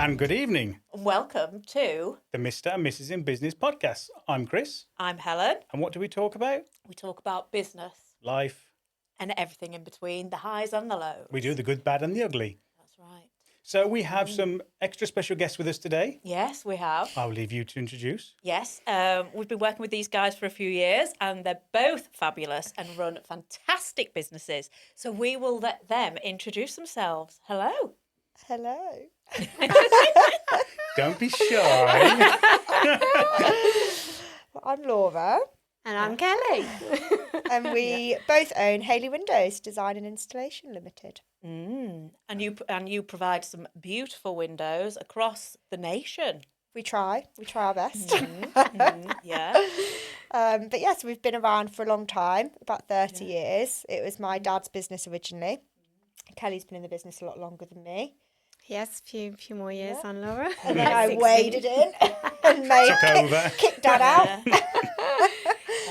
And good evening. Welcome to the Mr. and Mrs. in Business podcast. I'm Chris. I'm Helen. And what do we talk about? We talk about business, Life. and everything in between, the highs and the lows. We do the good, bad, and the ugly. That's right. So we have some extra special guests with us today. Yes, we have. I'll leave you to introduce. Yes, we've been working with these guys for a few years, and they're both fabulous and run fantastic businesses. So we will let them introduce themselves. Hello. Hello. Don't be shy. I'm Laura, And I'm Kelly. and we both own Hayley Windows Design and Installation Limited. And you provide some beautiful windows across the nation. We try our best. Yeah. But yes, we've been around for a long time, about 30 years. It was my dad's business originally. Kelly's been in the business a lot longer than me. Yes, a few more years on Laura. And then I 16. waded in and Took over. kicked dad out.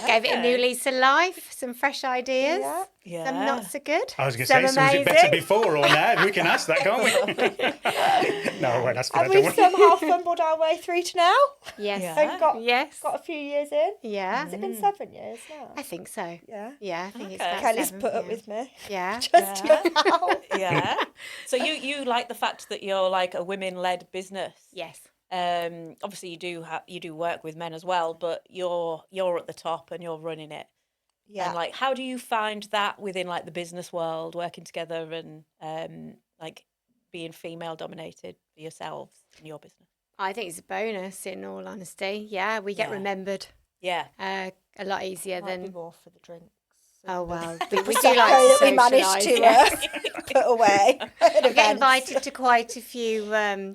Gave it a new lease of life, some fresh ideas, Yeah. some not so good. I was going to some say, so was it better before or now? We can ask that, can't we? No, I won't ask for And that. we've somehow fumbled our way through to now. Yes. Yeah. And got Yes. a few years in. Yeah. Has it been 7 years now? I think so. Yeah. Yeah, I think it's Okay. about Kelly's 7, put up yeah. with me. Yeah. Just about. Yeah. So you like the fact that you're like a women-led business. Yes. Obviously you do work with men as well, but you're at the top and you're running it. Yeah. And like, how do you find that within like the business world, working together and like being female dominated for yourselves in your business? I think it's a bonus, in all honesty. Yeah, we get Yeah. remembered Yeah. a lot easier Might be than... more for the drinks. Oh, well, we We do do like that to we managed socialise, to yes. put away at I get events. invited to quite a few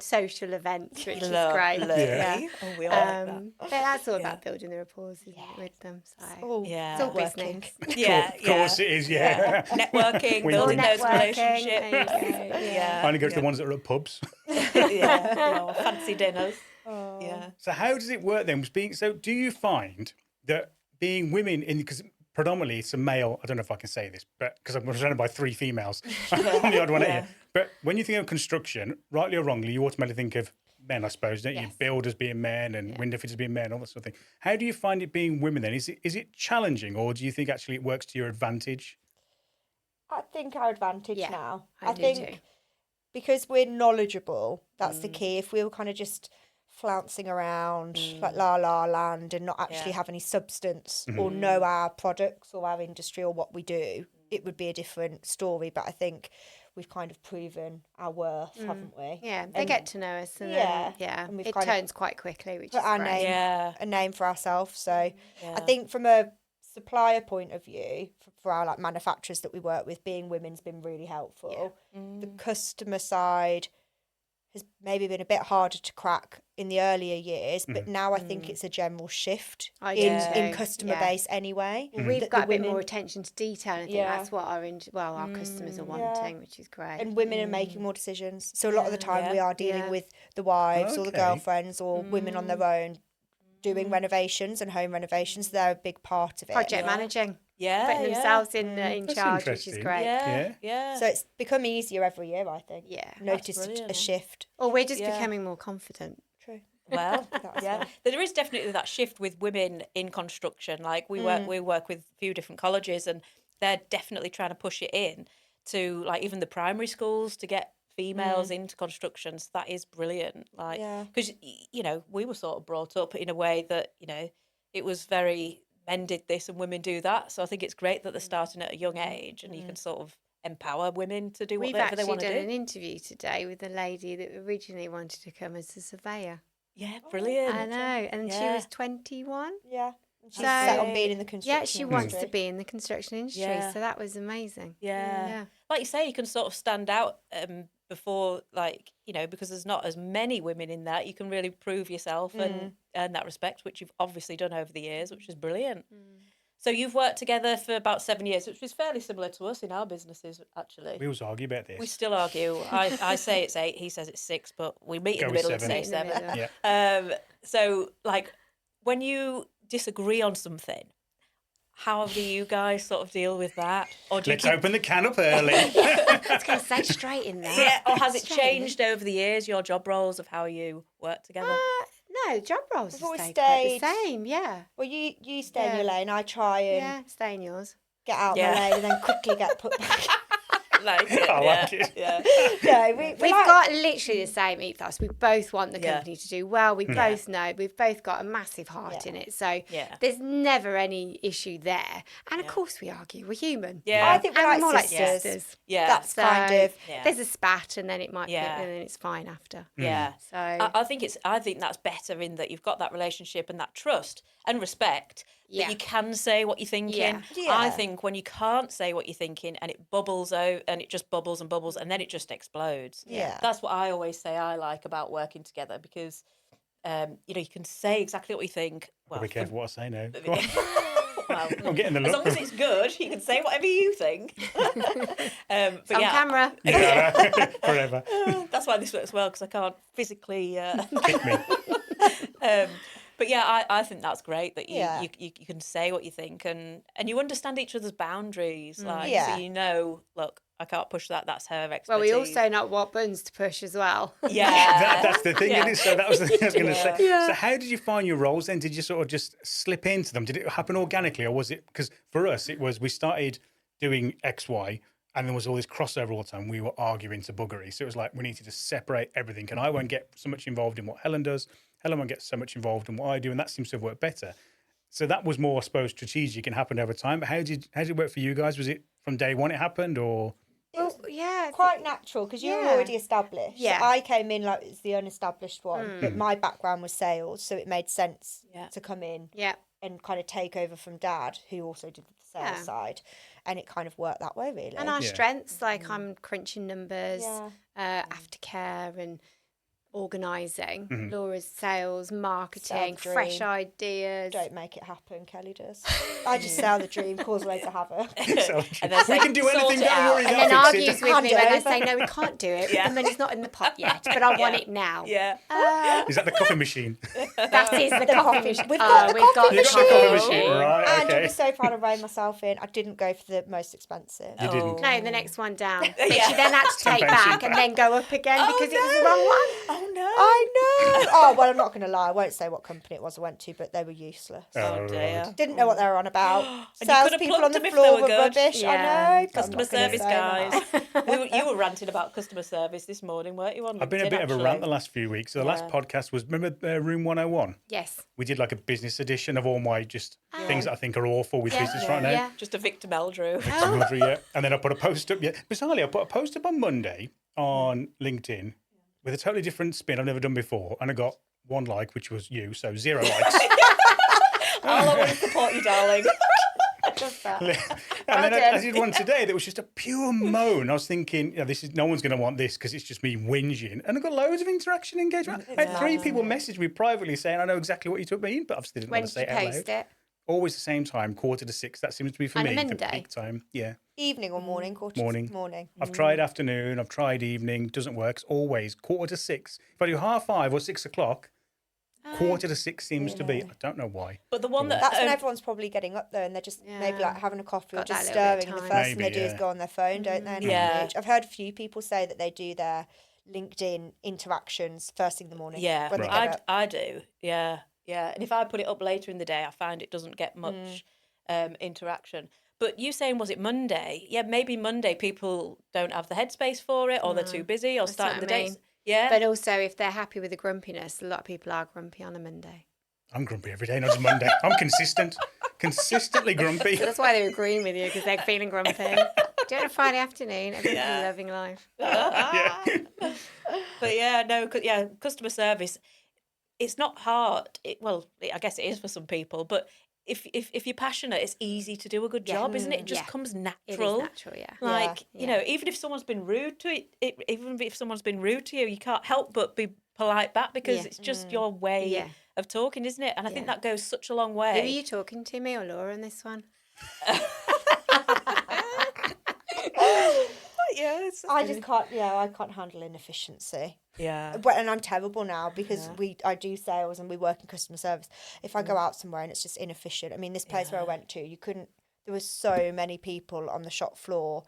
social events, which is great. Lovely. Yeah. Oh, we all like that. But that's all Yeah. about building the rapport, isn't it, with them? So Oh, Yeah. it's all working. business. Yeah. Of course it is, yeah. Networking, Wink, building wink. those Networking, relationships. there you go, Yeah. I only go to the ones that are at pubs. Yeah. Fancy dinners. Oh. Yeah. So how does it work then? So do you find that being women in, because predominantly it's a male, I don't know if I can say this, but because I'm surrounded by 3 females, I'm the odd one Yeah. here. But when you think of construction, rightly or wrongly, you automatically think of men, I suppose, don't you? Yes. Builders being men and window fitters being men, all that sort of thing. How do you find it being women then? Is it challenging, or do you think actually it works to your advantage? I think our advantage Yeah, now. I do think too. because we're knowledgeable, that's the key. If we were kind of just flouncing around like la la land and not actually Yeah. have any substance or know our products or our industry or what we do, it would be a different story. But I think we've kind of proven our worth, haven't we? Yeah, they And get to know us. And Yeah, then, and we've it kind of turns quite quickly, which put is our great. name, Yeah. a name for ourselves. So Yeah. I think from a supplier point of view, for our like manufacturers that we work with, being women's been really helpful. The customer side has maybe been a bit harder to crack in the earlier years, but now I think it's a general shift I in do too, customer yeah. base anyway. Well, we've that got the a bit women- more attention to detail. I think Yeah. that's what our customers are wanting, which is great. And women are making more decisions. So a lot of the time we are dealing Yeah. with the wives or the Okay. girlfriends or women on their own doing renovations and home renovations. They're a big part of it. Project managing, Yeah. putting yeah. themselves in That's charge, which is interesting. great. Yeah. Yeah. So it's become easier every year, I think. Yeah. Noticed brilliant. a shift. Or we're just Yeah. becoming more confident. True. Well, That's yeah, right. there is definitely that shift with women in construction. Like we work with a few different colleges, and they're definitely trying to push it in to like even the primary schools to get females into construction. So that is brilliant. Like Yeah. because we were sort of brought up in a way that it was very men did this and women do that. So I think it's great that they're starting at a young age, and you can sort of empower women to do We've whatever they actually want done to an do. interview today with a lady that originally wanted to come as a surveyor. Yeah, brilliant. I know, and she Yeah. was 21. Yeah. And she's So- set on being in the construction Yeah, she wants to industry. be in the construction industry, Yeah. so that was amazing. Yeah. Yeah. Like you say, you can sort of stand out before, like, because there's not as many women in that. You can really prove yourself and earn that respect, which you've obviously done over the years, which is brilliant. So you've worked together for about 7 years, which is fairly similar to us in our businesses, actually. We always argue about this. We still argue. I say it's 8, he says it's 6, but we meet in Go the with middle and 7. say In the 7. middle. Yeah. So, like, when you disagree on something, how do you guys sort of deal with that? Or do Let's you open the can up early. I was going to say straight in there. yeah, or has it Straight in. changed over the years, your job roles of how you work together? No, job roles We've have always stayed quite stayed- the same. Yeah. Well, you stay in your Yeah. lane. I try and Yeah, stay in yours. get out Yeah. my lane and then quickly get put back. Like it, I like it. Yeah. No, We've like- got literally the same ethos. We both want the Yeah. company to do well. We both know. We've both got a massive heart Yeah. in it. So Yeah. there's never any issue there. And of Yeah. course we argue. We're human. Yeah. I think we're And we're more like like sisters. sisters. Yeah. That's So kind of Yeah. there's a spat and then it might Yeah. and then it's fine after. Yeah. So I think that's better in that you've got that relationship and that trust and respect Yeah. that you can say what you're thinking. Yeah. I think when you can't say what you're thinking and it bubbles out and it just bubbles and bubbles and then it just explodes. Yeah. That's what I always say I like about working together because you can say exactly what you think. Well, Be careful what I say now. Go on. well, I'm getting the as look. long as it's good, you can say whatever you think. But on yeah, camera. Yeah, forever. that's why this works well because I can't physically. Kick me. But yeah, I think that's great that you, Yeah. you can say what you think and you understand each other's boundaries. Like, Yeah. so you know, look, I can't push that. That's her expertise. Well, we also know what buttons to push as well. yeah, That's the thing, Yeah. isn't it? So that was the thing I was going to say. Yeah. So how did you find your roles then? Did you sort of just slip into them? Did it happen organically or was it, because for us, it was, we started doing X, Y, and there was all this crossover all the time. We were arguing to buggery. So it was like, we need to just separate everything. And I won't get so much involved in what Helen does. Helen won't get so much involved in what I do. And that seems to have worked better. So that was more, I suppose, strategic and happened over time. But how did it work for you guys? Was it from day one it happened or? Well, yeah. quite natural because you were Yeah. already established. So Yeah. I came in like it's the unestablished one, but my background was sales, so it made sense Yeah. to come in Yeah. and kind of take over from Dad, who also did the sales Yeah. side, and it kind of worked that way, really. And our Yeah. strengths, like I'm crunching numbers, Yeah. aftercare and organising. Mm-hmm. Laura's sales, marketing, Sell the fresh dream. ideas. Don't make it happen, Kelly does. I just sell the dream, cause loads of havoc. So, And then we say, can do "Sort anything, it don't out." worry. And they'll then fix it. argues with me when I Hand say, no, we can't do it. Yeah. The money's not in the pot yet, but I want it now. Yeah. Is that the coffee machine? That is the coffee machine. We've got the coffee You've got the coffee machine, right? And Okay. I was so proud of rein myself in. I didn't go for the most expensive. You didn't. No, the next one down. Which Yeah. she then had to take back and then go up again because it was the wrong one. Oh no. I know. Oh, well, I'm not going to lie. I won't say what company it was I went to, but they were useless. Oh dear. Didn't know what they were on about. And you could Sales have people on plugged the them if floor they were were good. rubbish. Yeah. I know. but I'm Customer not gonna service say that. guys. You were ranting about customer service this morning, weren't you? On I've been a LinkedIn, bit of a actually? rant the last few weeks. So the last podcast was, remember Room 101? Yes. We did like a business edition of all my just things that I think are awful with business right now. Yeah. Just a Victor Meldrew. Yeah. And then I put a post up. Yeah, bizarrely, I put a post up on Monday on LinkedIn with a totally different spin I've never done before, and I got one like, which was you, so 0 likes. All I want to support you, darling. Just that. And then I did one today that was just a pure moan. I was thinking, this is no one's going to want this because it's just me whinging. And I got loads of interaction engagement. I had 3 people message me privately saying, I know exactly what you took mean, but I still didn't When want to did say you it out post loud. it? Always the same time, 5:45. That seems to be for On a me the Monday? peak time. Yeah. Evening or morning? Quarter Morning. Morning. I've tried afternoon, I've tried evening, doesn't work. It's always 5:45. If I do 5:30 or 6 o'clock, 5:45 seems to be. I don't know why. But the one that That's when everyone's probably getting up there and they're just maybe like having a coffee or Got just that little bit stirring. of The time. first thing they Maybe, do is yeah. go on their phone, don't they? and have a Yeah. mooch. I've heard a few people say that they do their LinkedIn interactions first thing in the morning. Yeah, when they get up. I do. Yeah, yeah. And if I put it up later in the day, I find it doesn't get much interaction. But you saying, was it Monday? Yeah, maybe Monday people don't have the headspace for it, or they're too busy, or starting the what I day. mean. Yeah, But also, if they're happy with the grumpiness, a lot of people are grumpy on a Monday. I'm grumpy every day, not just Monday. I'm consistent. Consistently grumpy. So that's why they're agreeing with you, because they're feeling grumpy. Do it on a Friday afternoon. Everybody's loving life. Yeah. but yeah, no, yeah, customer service. It's not hard. I guess it is for some people, but if you're passionate, it's easy to do a good job, isn't it? It just Yeah. comes It is natural. natural, yeah. Like, Yeah. you know, even if someone's been rude to even if someone's been rude to you, you can't help but be polite back because Yeah. it's just your way Yeah. of talking, isn't it? And I think Yeah. that goes such a long Who are way. you talking to, me or Laura, on this one? I just can't. Yeah, I can't handle inefficiency. Yeah. And I'm terrible now because I do sales and we work in customer service. If I go out somewhere and it's just inefficient, I mean, this place where I went to, you couldn't. There was so many people on the shop floor,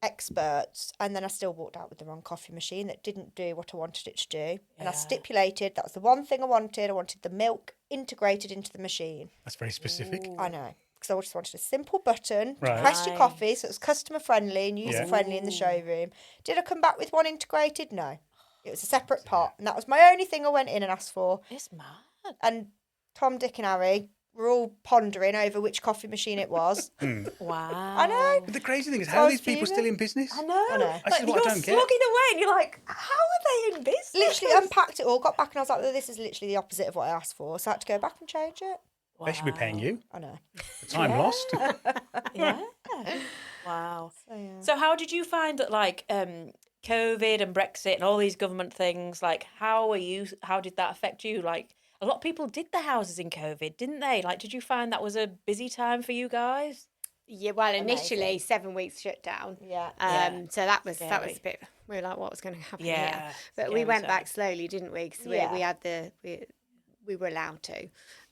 experts, and then I still walked out with the wrong coffee machine that didn't do what I wanted it to do. And I stipulated that was the one thing I wanted. I wanted the milk integrated into the machine. That's very specific. I know. Because I just wanted a simple button to Right. press your coffee so it was customer friendly and user friendly in the showroom. Did I come back with one integrated? No. It was a separate pot. And that was my only thing I went in and asked for. It's mad. And Tom, Dick and Harry were all pondering over which coffee machine it was. Wow. I know. But the crazy thing is, how are these people still in business? I know. I know. This is what I you're don't get. slogging away and you're like, how are they in business? Literally unpacked it all, got back and I was like, well, this is literally the opposite of what I asked for. So I had to go back and change it. They should be paying you. I know. The time lost. Yeah. Wow. yeah. So how did you find that, like, COVID and Brexit and all these government things, like, how did that affect you? Like, a lot of people did their houses in COVID, didn't they? Like, did you find that was a busy time for you guys? Yeah, well, initially Amazing. 7 weeks shut down. Yeah. So that was Scary. a bit. We were like, what was going to happen Yeah, here? But scary we went time. back slowly, didn't we? Because Yeah. we had we were allowed to.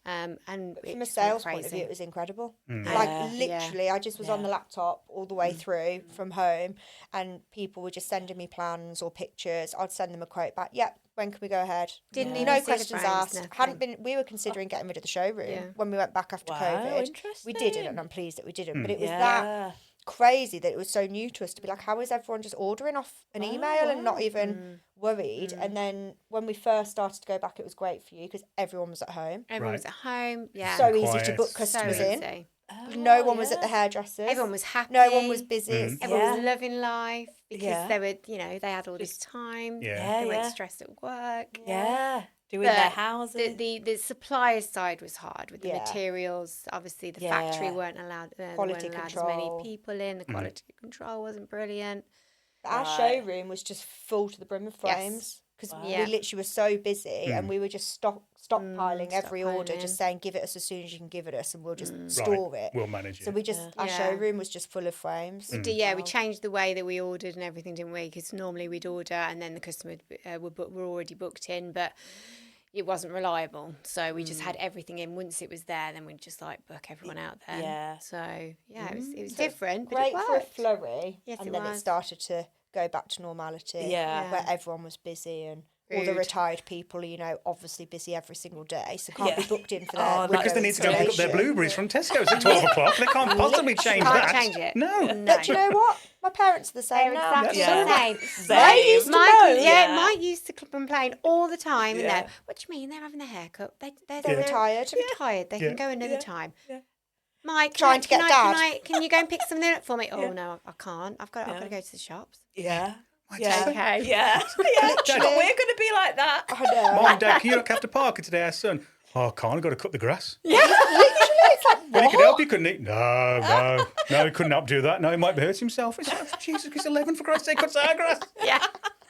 And From a it just sales went point of view, crazy. it was incredible. Mm. Like Yeah. literally, I just was on the laptop all the way through from home, and people were just sending me plans or pictures. I'd send them a quote back. Yep, when can we go ahead? Didn't Yeah. even No see the questions frames, asked. nothing. Hadn't been. We were considering getting rid of the showroom Yeah. when we went back after Wow, COVID. interesting. We didn't, and I'm pleased that we didn't. But it was Yeah. that crazy that it was so new to us to be like, how is everyone just ordering off an email and not even worried? And then when we first started to go back, it was great for you because everyone was at home. Everyone was at home. Yeah. So easy to Quiet. book So customers in. easy. No one was at the hairdressers. Everyone was happy. No one was busy. Mhm. Everyone was Yeah. loving life because Yeah. they were, they had all this time. Yeah. They weren't Yeah. stressed at work. Yeah. Doing But their houses. The supplier side was hard with the Yeah. materials. Obviously, the Yeah. factory weren't allowed. They Quality weren't allowed as control. many people in. The quality control wasn't brilliant. Our Right. showroom was just full to the brim of Yes. frames because Wow. we Yeah. literally were so busy and we were just stockpiling every order, stockpiling. just saying, give it us as soon as you can give it us and we'll just Right. store it. We'll manage it. So we just, our Yeah. showroom was just full of frames. We changed the way that we ordered and everything, didn't we? Because normally we'd order and then the customer were already booked in, but it wasn't reliable. So we just had everything in. Once it was there, then we'd just like book everyone out there. Yeah. So yeah, it was different, but Great it for a worked. flurry. Yes, and it then it was. started to go back to normality. Yeah. Where everyone was busy and all the Rude. retired people, obviously busy every single day. So can't be Yeah. booked in for Oh, their Because they need to go pick up their installation. blueberries from Tesco's at 12 o'clock. They can't possibly change Can't that. change it. No. No. But do you know what? My parents are the same They're now. exactly Yeah. the same. Same. used to Mike, moan. yeah, Mike used to complain all the time. Yeah. And then, what do you mean? They're having their haircut. They're retired. They're retired. They Yeah. can go another Yeah. time. Yeah. Mike, Trying to get Dad. Can you go and pick something up for me? Oh Yeah. no, I can't. I've got to go to the shops. Yeah. My Yeah. dad- Okay. Yeah. Yeah. But we're going to be like that. I know. Mom, Dad, can you look after Parker today, our son? Oh, I can't. I've got to cut the grass. Literally, it's like, Well, he could what? help you, couldn't he? No, he couldn't help do that. No, he might hurt himself. It's like, Jesus, he's 11 for Christ's sake, cuts our grass. Yeah.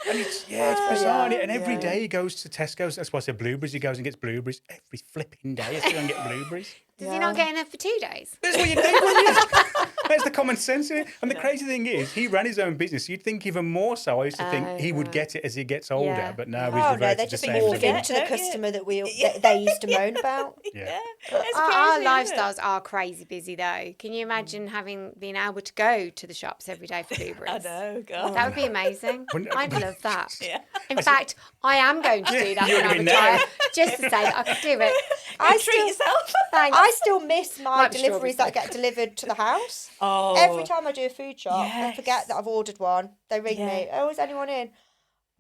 And it's bizarre. And every day he goes to Tesco's. That's why I said blueberries. He goes and gets blueberries every flipping day. He has to go and get blueberries. Does he not get enough for 2 days? That's what you think, wouldn't you? That's the common sense in it. And the crazy thing is, he ran his own business. You'd think even more so. I used to think he would get it as he gets older, Yeah. but now Oh, he's no, reverted they to just same as morph a kid. into the Don't you? customer that they used to moan about. Yeah. It's Our crazy, isn't it? lifestyles are crazy busy though. Can you imagine being able to go to the shops every day for blueberries? I know, God. That would be amazing. Wouldn't- I'd love that. Yeah. In fact, I am going to do that you when would I be retire, now. just to say that I could do it. I Treat still, yourself. Thanks. I still miss my Might be deliveries that strawberries. get delivered to the house. Oh. Every time I do a food shop, I Yes. forget that I've ordered one. They ring me. Yeah. Oh, is anyone in?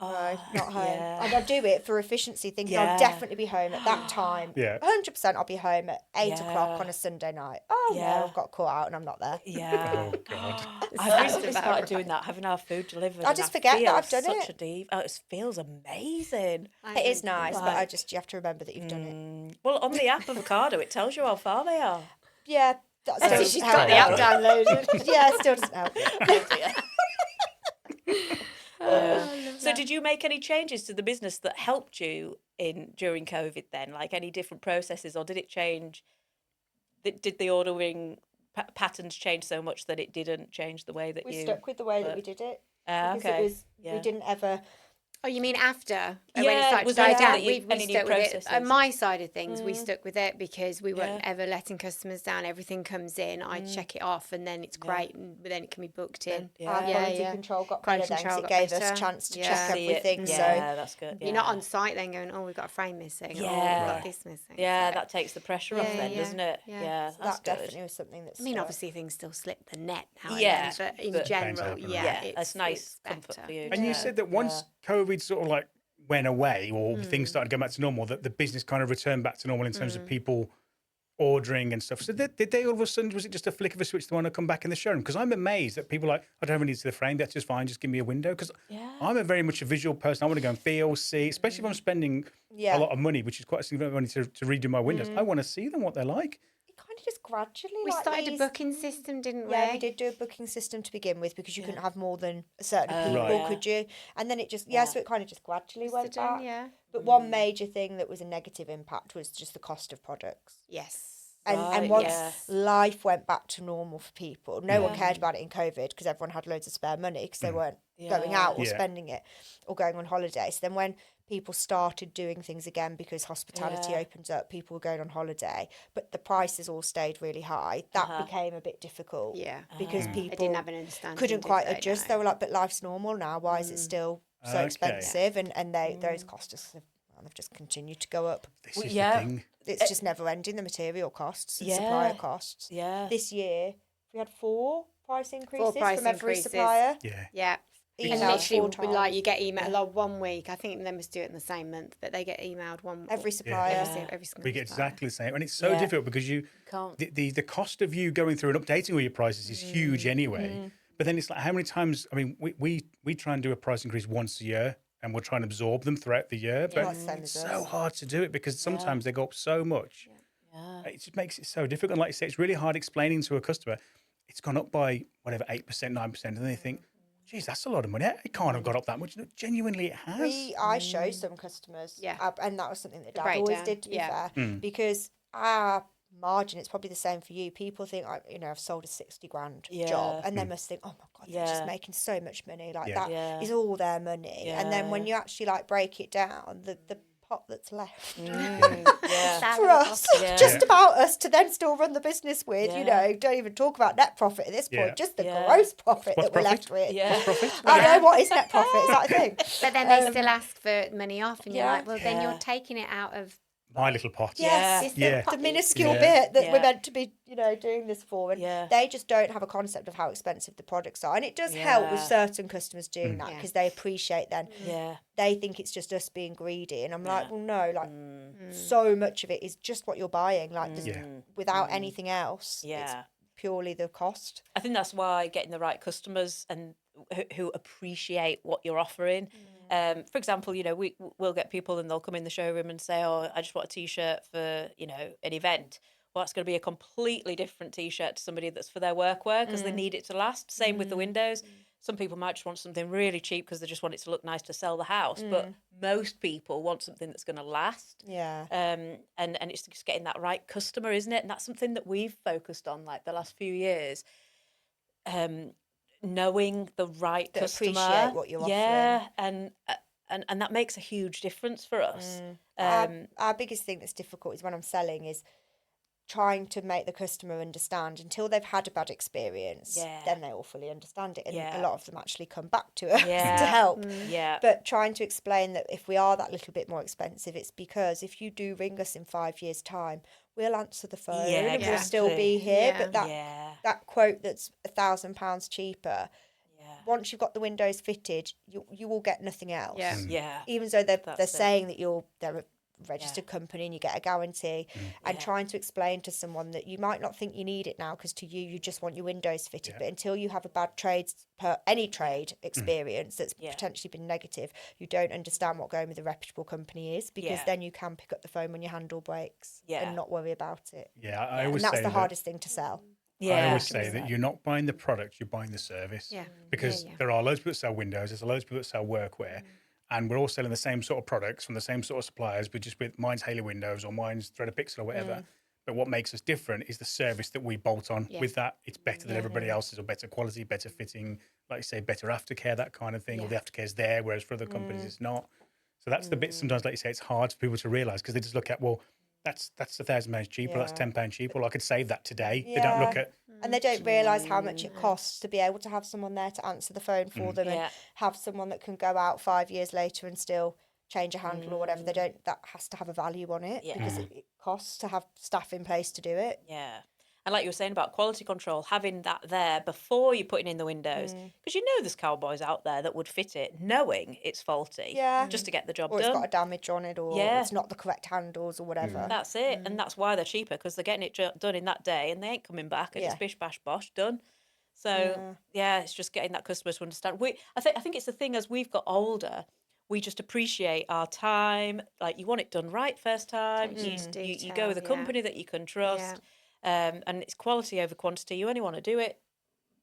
No, not home. yeah. And I do it for efficiency, thinking Yeah. I'll definitely be home at that time. Yeah. 100% I'll be home at 8 o'clock Yeah. on a Sunday night. Oh, Yeah. no, I've got caught out and I'm not there. Yeah. Oh, God. I've recently started doing that, having our food delivered. I and just forget that feel I've done such it. A div- oh, it feels amazing. It is nice, but Like- you have to remember that you've done it. Well, on the app Avocado, it tells you how far they are. Yeah, that still She's doesn't got the help. app downloaded. Yeah, it still doesn't help. So, did you make any changes to the business that helped you during COVID? Then, like any different processes, or did it change? Did the ordering patterns change so much that it didn't change the way that We you? stuck with the way that but- we did it. because Okay. it was Yeah. we didn't ever. Oh, you mean after? When Yeah, it started was to there die anything down? that We any new stuck with it. processes? On my side of things, we stuck with it because we weren't ever letting customers down. Everything comes in, I check it off, and then it's great, and then it can be booked in. Our Yeah. quality control got better then, 'cause it gave us a chance to check See it. everything. So Yeah, that's good. You're not on site then going, oh, we've got a frame missing. Oh, we've Yeah. got this missing. Yeah, So- that takes the pressure off then, doesn't it? Yeah, so that's that good. definitely was something that's. I mean, obviously things still slip the net now Yeah, and then, but in but- general, Things happen, yeah, right? That's nice it's comfort better. for you. And you said that once COVID sort of like went away or things started going back to normal, that the business kind of returned back to normal in terms of people ordering and stuff. So did they all of a sudden, was it just a flick of a switch to want to come back in the showroom? Because I'm amazed that people are like, I don't really need to see the frame, that's just fine, just give me a window. Because I'm a very much a visual person. I want to go and feel, see, especially if I'm spending a lot of money, which is quite a significant money to redo my windows. I want to see them, what they're like. It kind of just gradually. We like started these- a booking system, didn't we? Yeah, we did do a booking system to begin with because you couldn't have more than a certain people, Right. could you? And then it just so it kind of just gradually went done, back. yeah. But one major thing that was a negative impact was just the cost of products. Yes. And Right, once yes. life went back to normal for people, no one cared about it in COVID because everyone had loads of spare money because they weren't going out or Yeah. spending it or going on holiday. So then when people started doing things again because hospitality opens up, people were going on holiday, but the prices all stayed really high. That became a bit difficult. Yeah. Because They people didn't have an understanding. couldn't did quite they? adjust. No. They were like, but life's normal now. Why is it still so Okay. expensive? And those costs have just continued to go up. This is yeah. the thing. It's just never ending, the material costs and Yeah. supplier costs. Yeah. This year, we had 4 price increases price from every increases. supplier. Yeah. Yeah. Emailed And 4 literally, times. like, you get emailed like 1 week. I think they must do it in the same month, but they get emailed Every supplier. every single We get supplier. exactly the same. And it's so Yeah. difficult because Can't. the cost of you going through and updating all your prices is huge anyway. But then it's like, how many times, I mean, we try and do a price increase once a year and we'll try and absorb them throughout the year. But Like the same it's as so us. hard to do it because sometimes they go up so much. Yeah. It just makes it so difficult. And like you say, it's really hard explaining to a customer, it's gone up by whatever, 8%, 9%. And they think, geez, that's a lot of money. It can't have got up that much. No, genuinely, it has. I show some customers, Yeah. and that was something that The Dad always breakdown, did, to be yeah. fair, because our margin, it's probably the same for you. People think, I've sold a 60 grand job, and they must think, oh my God, they're just Yeah. making so much money. Like Yeah. that is all their money. And then when Yeah. you actually like break it down, the pot that's left Yeah. for us, Yeah. just about us to then still run the business with, Yeah. don't even talk about net profit at this point, Yeah. just the Yeah. gross profit What's that we're left profit? with. Yeah. I know, what is net profit? Is that a thing? But then they still ask for money off, and you're Yeah. like, well, then Yeah. you're taking it out of. My little pot. Yes, It's Yeah. the minuscule Yeah. bit that we're Yeah. meant to be, doing this for. And Yeah. they just don't have a concept of how expensive the products are. And it does help with Yeah. certain customers doing that Yeah. because they appreciate then. Yeah. They think it's just us being greedy. And I'm like, well, no, like so much of it is just what you're buying. Like there's, Yeah. without anything else, Yeah. it's purely the cost. I think that's why getting the right customers and who appreciate what you're offering. For example, we'll get people and they'll come in the showroom and say, "Oh, I just want a T-shirt for an event." Well, that's going to be a completely different T-shirt to somebody that's for their workwear because they need it to last. Same with the windows. Some people might just want something really cheap because they just want it to look nice to sell the house. But most people want something that's going to last. Yeah. And it's just getting that right customer, isn't it? And that's something that we've focused on like the last few years. Knowing the right That customer, appreciate what you're yeah, and that makes a huge difference for us. Our biggest thing that's difficult is when I'm selling is trying to make the customer understand until they've had a bad experience, Yeah. then they all fully understand it. And Yeah. a lot of them actually come back to us Yeah. to help. Yeah, But trying to explain that if we are that little bit more expensive, it's because if you do ring us in 5 years' time, we'll answer the phone Yeah, and we'll still be exactly. here. Yeah. But that yeah, quote that's £1,000 cheaper, yeah, once you've got the windows fitted, you will get nothing else. Yeah. yeah, Even though they're That's it. saying that they're a registered company and you get a guarantee, and Yeah. trying to explain to someone that you might not think you need it now because to you just want your windows fitted, but until you have a bad any trade experience that's Yeah. potentially been negative, you don't understand what going with a reputable company is, because Yeah. then you can pick up the phone when your handle breaks Yeah. and not worry about it. Yeah, I Yeah. always And that's say the that. hardest thing to sell. yeah. I always say that you're not buying the product, you're buying the service. Yeah. Because Yeah. there are loads of people that sell windows, there's loads of people that sell workwear, and we're all selling the same sort of products from the same sort of suppliers, but just with mine's Hayley Windows or mine's Thread a Pixel or whatever. But what makes us different is the service that we bolt on with that. It's better than everybody else's, or better quality, better fitting, like you say, better aftercare, that kind of thing, or the aftercare is there, whereas for other companies it's not. So that's the bit sometimes, like you say, it's hard for people to realise, because they just look at, well, that's £1,000 cheaper, that's £10 cheaper, well, I could save that today. They don't look at... And they don't realise how much it costs to be able to have someone there to answer the phone for them, and have someone that can go out 5 years later and still change a handle or whatever. They don't. That has to have a value on it, because it costs to have staff in place to do it. Yeah. And like you were saying about quality control, having that there before you're putting in the windows, because you know there's cowboys out there that would fit it knowing it's faulty, just to get the job Or done. it's got a damage on it, or it's not the correct handles or whatever. That's it. And that's why they're cheaper, because they're getting it done in that day and they ain't coming back, and it's bish, bash, bosh, done. So, it's just getting that customer to understand. I think it's the thing, as we've got older, we just appreciate our time. Like, you want it done right first time. You go with a company that you can trust. And it's quality over quantity. You only want to do it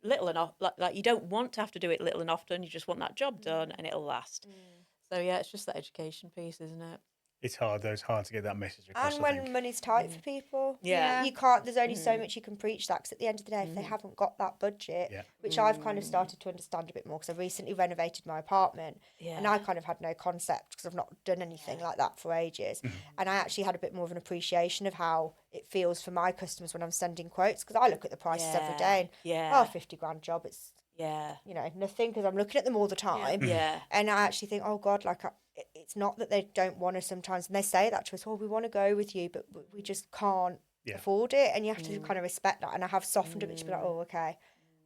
little and often. Like, you don't want to have to do it little and often. You just want that job done and it'll last. So, it's just that education piece, isn't it? It's hard, though. It's hard to get that message across. And when money's tight for people, Yeah. you can't. There's only so much you can preach that, because at the end of the day, if they haven't got that budget, which I've kind of started to understand a bit more, because I've recently renovated my apartment, and I kind of had no concept, because I've not done anything like that for ages, and I actually had a bit more of an appreciation of how it feels for my customers when I'm sending quotes, because I look at the prices every day, and 50 grand job, it's nothing, because I'm looking at them all the time, and I actually think, oh God, like, it's not that they don't want to sometimes, and they say that to us, we want to go with you, but we just can't afford it, and you have to kind of respect that. And I have softened a bit to be like, oh, okay,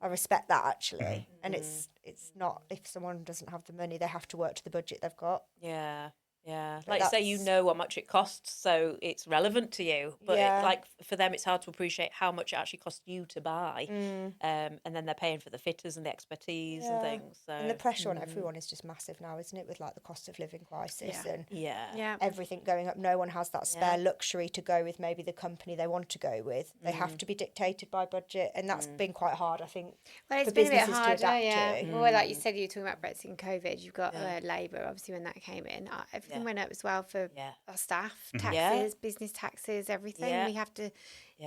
I respect that, actually. And it's not, if someone doesn't have the money, they have to work to the budget they've got. Yeah, like you say, you know how much it costs, so it's relevant to you. But like, for them, it's hard to appreciate how much it actually costs you to buy. And then they're paying for the fitters and the expertise and things. So. And the pressure on everyone is just massive now, isn't it? With like the cost of living crisis and everything going up. No one has that spare luxury to go with maybe the company they want to go with. They have to be dictated by budget, and that's been quite hard, I think. Well, it's for been a bit businesses harder, to adapt to. Well, like you said, you were talking about Brexit and COVID. You've got labour, obviously, when that came in. Everything went up as well for our staff, taxes, business taxes, everything. We have to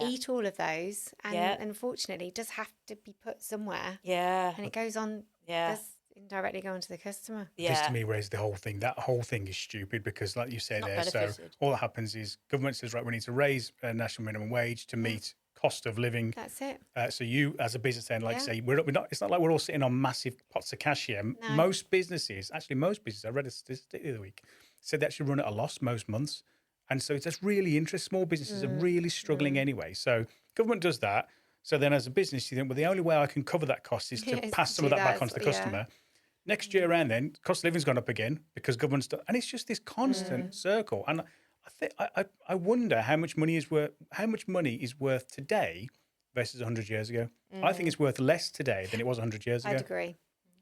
eat all of those, and unfortunately, it does have to be put somewhere. And it goes on. Does indirectly go onto the customer. This to me raised the whole thing. That whole thing is stupid, because, like you said there, so all that happens is government says, right, we need to raise a national minimum wage to meet cost of living. That's it. So you, as a business then, like say, we're not. It's not like we're all sitting on massive pots of cash here. No. Most businesses, I read a statistic the other week, said they actually run at a loss most months, and so it's just really interesting. Small businesses are really struggling anyway. So government does that. So then, as a business, you think, well, the only way I can cover that cost is to pass some of that back onto the customer. Next year around, then cost of living's gone up again because government's done, and it's just this constant circle. And I wonder how much money is worth today versus 100 years ago. I think it's worth less today than it was 100 years ago. I'd agree.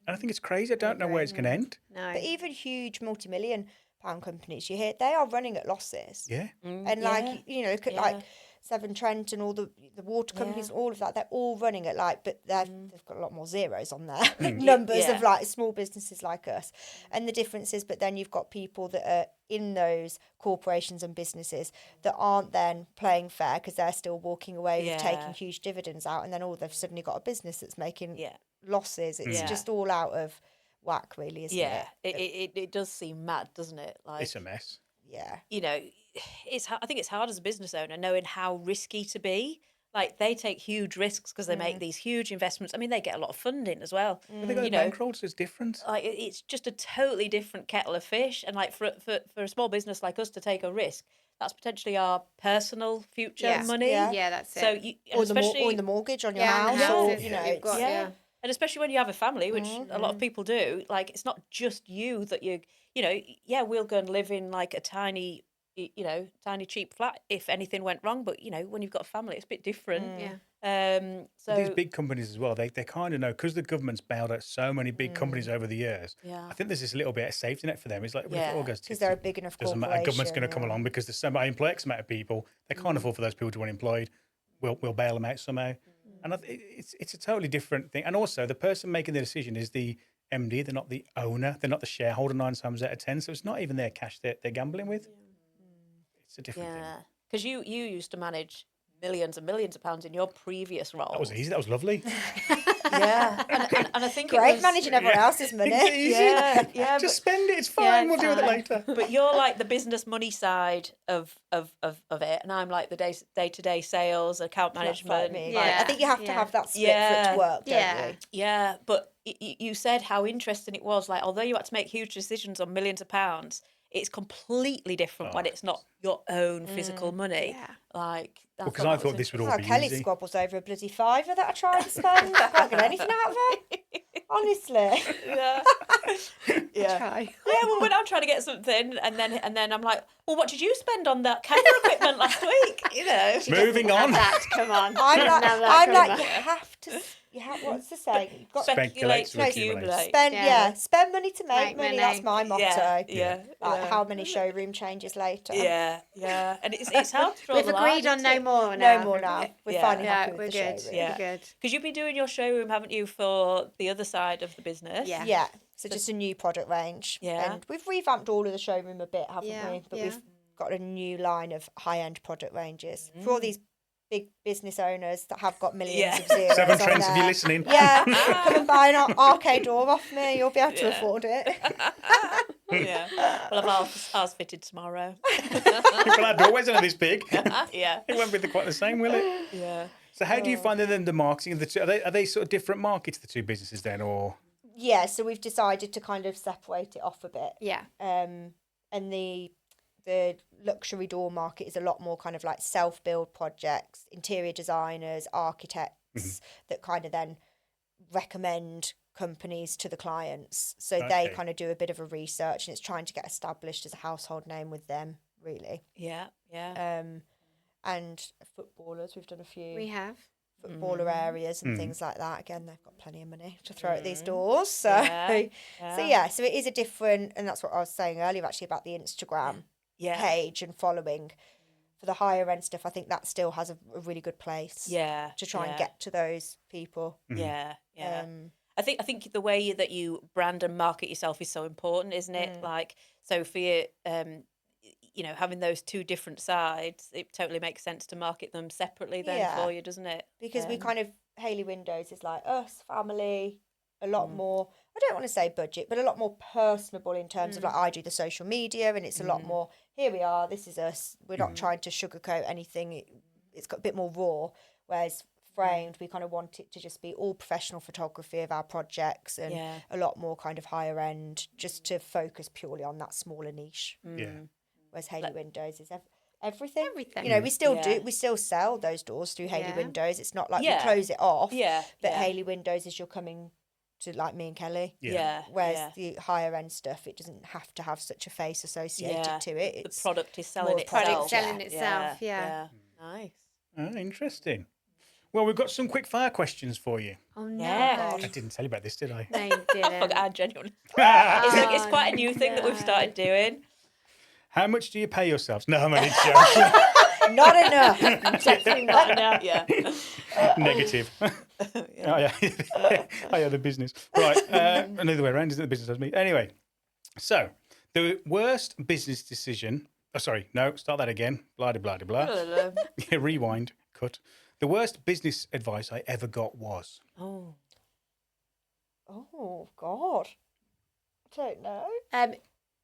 And I think it's crazy. I don't know where it's going to end. No. But even huge multi-million pound companies, you hear, they are running at losses. Yeah. And like, you know, look at like Severn Trent and all the water companies, all of that, they're all running at like, but they've got a lot more zeros on their numbers of like small businesses like us. And the difference is, but then you've got people that are in those corporations and businesses that aren't then playing fair, because they're still walking away with taking huge dividends out, and then they've suddenly got a business that's making losses. It's just all out of whack, really, isn't it? It does seem mad, doesn't it? Like, it's a mess. Yeah. You know, I think it's hard as a business owner knowing how risky to be. Like, they take huge risks because they make these huge investments. I mean, they get a lot of funding as well. But they got bankrolls, so it's different. Like, it's just a totally different kettle of fish. And like, for a small business like us to take a risk, that's potentially our personal future money. Yeah, that's it. So or the mortgage on your house, or you know, and especially when you have a family, which a lot of people do. Like, it's not just you that we'll go and live in like a tiny cheap flat if anything went wrong. But, you know, when you've got a family, it's a bit different. So these big companies as well, they kind of know, because the government's bailed out so many big companies over the years. I think there's this little bit of safety net for them. It's like, well, if it all goes because they're a big enough doesn't corporation. matter, government's going to come along because there's so much, I employ X amount of people. They can't afford for those people to be unemployed. We'll bail them out somehow. And it's a totally different thing. And also, the person making the decision is the MD. They're not the owner. They're not the shareholder 9 times out of 10. So it's not even their cash they're gambling with. It's a different thing. Because you used to manage millions and millions of pounds in your previous role. That was easy. That was lovely. Yeah, and I think it Great was, managing everyone else's money. It's easy. Yeah, Just spend it. It's fine. We'll deal with it later. but you're like the business money side of it, and I'm like the day-to-day sales, account That's like management. me. like- Like, I think you have to have that split for it Yeah. to work, don't Yeah. you? Yeah, but you said how interesting it was. Like, although you had to make huge decisions on millions of pounds, it's completely different when it's not your own physical money. Yeah. Like, Because I thought this would all Oh, be Kelly easy. squabbles over a bloody fiver that I try and spend. I can't get anything out of her. Honestly. Yeah. Yeah. Try. Yeah, well, when I'm trying to get something, and then I'm like, well, what did you spend on that camera equipment last week? You know. Moving on. That, come on. I'm like, you have to. You have, what's the saying? You've got to Speculate to No, accumulate. spend. Yeah. Yeah, spend money to make Make money. money. That's my motto. Yeah. Like how many showroom changes later? Yeah. And it's hard to draw We've the line, agreed on isn't no it? more now. No more now. We're Yeah. finally Yeah, happy with we're the good. showroom. Yeah. We're good. Because you've been doing your showroom, haven't you, for the other side of the business? Yeah. Yeah. So just a new product range. Yeah. And we've revamped all of the showroom a bit, haven't Yeah, we? But yeah. we've got a new line of high-end product ranges for Mm. all these big business owners that have got millions Yeah. of zeros Seven on Trents, if there. you're listening. Yeah, come and buy an arcade door off me. You'll be able to afford it. Yeah. Well, I've ours fitted tomorrow. Well, our doorways are this big. Yeah. It won't be quite the same, will it? Yeah. So how do you find then the marketing of the two? Are they sort of different markets, the two businesses then, or? Yeah, so we've decided to kind of separate it off a bit. Yeah. And the luxury door market is a lot more kind of like self-build projects, interior designers, architects that kind of then recommend companies to the clients. So they Okay. kind of do a bit of a research, and it's trying to get established as a household name with them, really. Yeah. Yeah. And footballers, we've done a few We have. footballer areas and things like that. Again, they've got plenty of money to throw at these Mm. doors. So so it is a different, and that's what I was saying earlier actually about the Instagram Yeah. page and following. For the higher end stuff, I think that still has a really good place Yeah. to try and yeah. get to those people. Yeah. Yeah. Um, I think the way that you brand and market yourself is so important, isn't it? Like, so for you, having those two different sides, it totally makes sense to market them separately then Yeah. for you, doesn't it? because we kind of, Hayley Windows is like us, family, a lot more, I don't want to say budget, but a lot more personable in terms of like I do the social media, and it's a lot more, here we are, this is us. We're not trying to sugarcoat anything. It's got a bit more raw, whereas framed, we kind of want it to just be all professional photography of our projects and Yeah. a lot more kind of higher end, just to focus purely on that smaller niche. Yeah. Whereas Hayley Windows is everything. Everything. You know, we still Yeah. we still sell those doors through Hayley Yeah. Windows. It's not like Yeah. we close it off. Yeah. But yeah. Hayley Windows is you're coming to like me and Kelly. Yeah. Whereas yeah. the higher end stuff, it doesn't have to have such a face associated Yeah. to it. The It's product is selling more itself. Product selling itself, yeah. Nice. Oh, interesting. Well, we've got some quick fire questions for you. Oh, no. Yeah. I didn't tell you about this, did I? No, you didn't. I genuinely. It's Oh, quite a new thing that we've started doing. How much do you pay yourselves? No, I'm only joking. not enough. Definitely not enough. Yeah. Negative. Oh, yeah. Oh, yeah, the business. Right. Another way around, isn't it? The business has me. Anyway, so the worst business decision. Oh, sorry. No, start that again. Blah, blah, blah, blah. Rewind. Cut. The worst business advice I ever got was. Oh. Oh God, I don't know.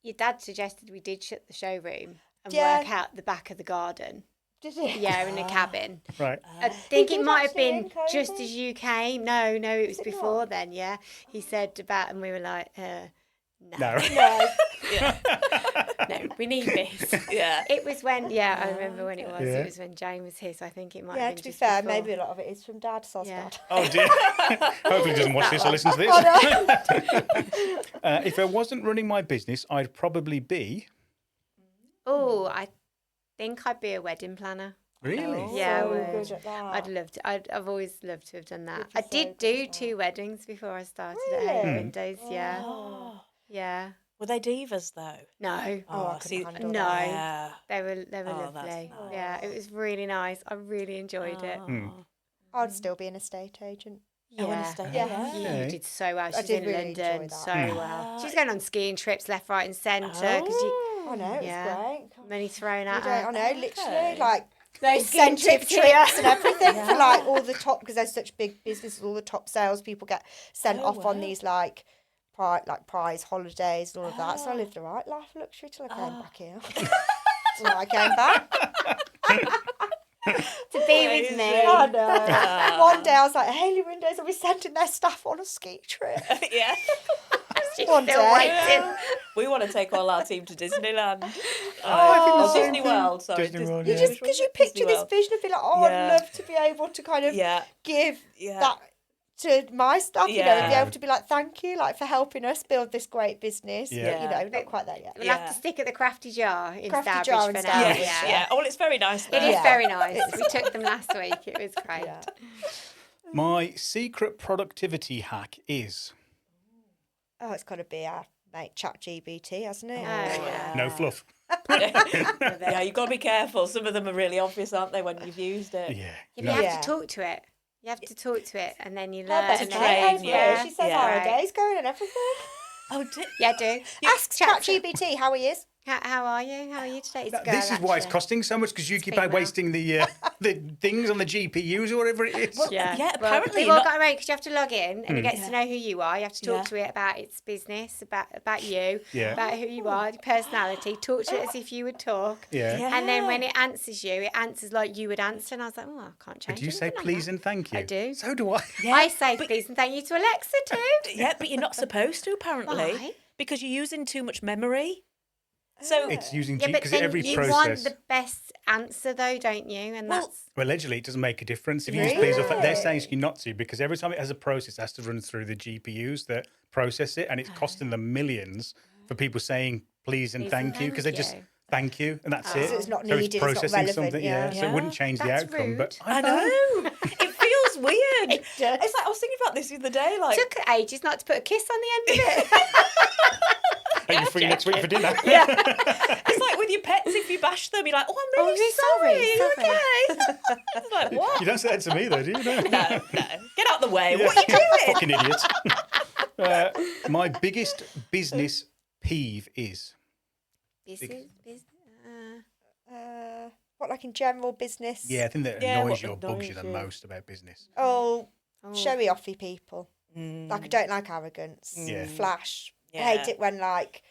Your dad suggested we did shut the showroom and Yeah. work out the back of the garden. Did he? Yeah, in a cabin. Right. I think did it might have actually in been just COVID? as you came. No, it was it before not? then. Yeah, he said about, and we were like, no, No. No. no, we need this. Yeah. It was when, I remember when it was. Yeah. It was when Jane was here, so I think it might Yeah, have been to be just fair, before. maybe a lot of it is from Dad. Soz Yeah. Dad. Oh, dear. Hopefully he doesn't watch this or listen to this. If I wasn't running my business, I'd probably be... Oh, I think I'd be a wedding planner. Really? Yeah, I so would. good at that. I'd love to. I've always loved to have done that. You'd be I so did good do at 2 weddings before I started at Hayley Really? Windows. Yeah, Oh. yeah. Were they divas though? No, Oh, I see, couldn't handle no. that. Yeah. they were Oh, that's lovely. nice. Yeah, it was really nice. I really enjoyed it. Oh. I'd still be an estate agent. I wanna Yeah. stay. Yeah. Yeah. You did so well. She's did in really enjoy London that. so Mm. well. She's going on skiing trips left, right, and centre because I know, it was Yeah. great. money thrown You at don't, I her. know, literally, like Those skin incentive trips here. trips and everything for like all the top, because there's such big businesses, all the top salespeople get sent off on these like prize holidays and all of that. So I lived a right life of luxury till I came back here. So I came back. To be with me. I know. One day I was like, Hayley Windows will be sending their staff on a ski trip. Yeah. One Still day. waiting. We want to take all our team to Disneyland. I think the Or same Disney thing. World, sorry. Disney World, You yeah. just because you picture this vision of being like, oh, Yeah. I'd love to be able to kind of give Yeah. that to my staff, you know, and be Yeah. able to be like, thank you, like for helping us build this great business. Yeah. You know, not quite there yet. We'll have to stick at the crafty jar in Crafty Starbridge jar for in now. Starbridge, Yeah. Yeah. Yeah. Oh, well, it's very nice It there. is Yeah. very nice. We took them last week. It was great. Yeah. My secret productivity hack is Oh, it's got to be our mate ChatGPT, hasn't it? Oh, yeah. no fluff. Yeah, you've got to be careful. Some of them are really obvious, aren't they, when you've used it? Yeah. You No. have Yeah. to talk to it. You have to talk to it, and then you Her learn. best to and mate train over you. here. She says Yeah. how her day's going and everything. Oh, Yeah, do. Ask ChatGPT how he is. How are you? How are you today? It's a girl, This is why it's actually. costing so much, because you keep female. wasting the things on the GPUs or whatever it is. Yeah, Well, apparently we've all not- got around because you have to log in and it gets Yeah. to know who you are. You have to talk Yeah. to it about its business, about you, Yeah. about who you are, your personality. Talk to it as if you would talk. Yeah. Yeah. And then when it answers you, it answers like you would answer. And I was like, oh, I can't change Do you say anything on please that. and thank you? I do. So do I. Yeah, I say please and thank you to Alexa too. Yeah, but you're not supposed to, apparently. Why? Because you're using too much memory. So It's using Yeah, but because then every you process. want the best answer though, don't you? And Well, that's Well, allegedly, it doesn't make a difference if you use please or thank. They're saying you not to, because every time it has a process, it has to run through the GPUs that process it, and it's costing them millions for people saying please and Please and thank you, because they thank just you. thank you and that's it. So it's not needed, it's not processing relevant, something, yeah. So it wouldn't change the That's outcome. But rude. I know. It feels weird. It does. It's like I was thinking about this the other day. Like, took ages not to put a kiss on the end of it. are you free next week for dinner? it's like with your pets, if you bash them, you're like, oh, I'm really sorry. Are you sorry. okay? It's like, what? You don't say that to me though, do you? No. No. Get out of the way. What are you doing? Fucking idiot. My biggest business peeve is Business. What, like in general business? I think that Yeah, annoys what you or bugs you annoys the you? most about business. Oh, Oh. showy offy people. Like I don't like arrogance. Yeah. Flash. I Yeah. hate it when like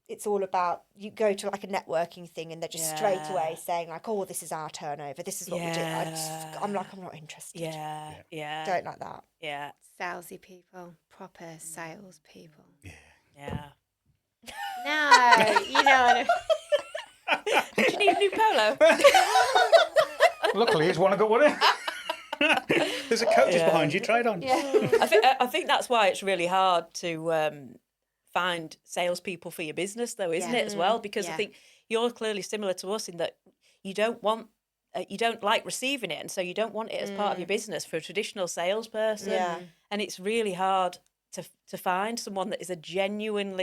it's all about you go to like a networking thing and they're just straight away saying like, oh, this is our turnover. This is what we do. I'm like, I'm not interested. Yeah. Don't like that. Yeah. Salesy people, proper sales people. Yeah. No, you know. Do you need a new polo? Luckily, here's one I got one in. There's a coach just behind you. Try it on. I think that's why it's really hard to find salespeople for your business, though, isn't it, as well? Because I Yeah. think you're clearly similar to us in that you don't want, you don't like receiving it, and so you don't want it as part of your business for a traditional salesperson. Yeah. And it's really hard to find someone that is a genuine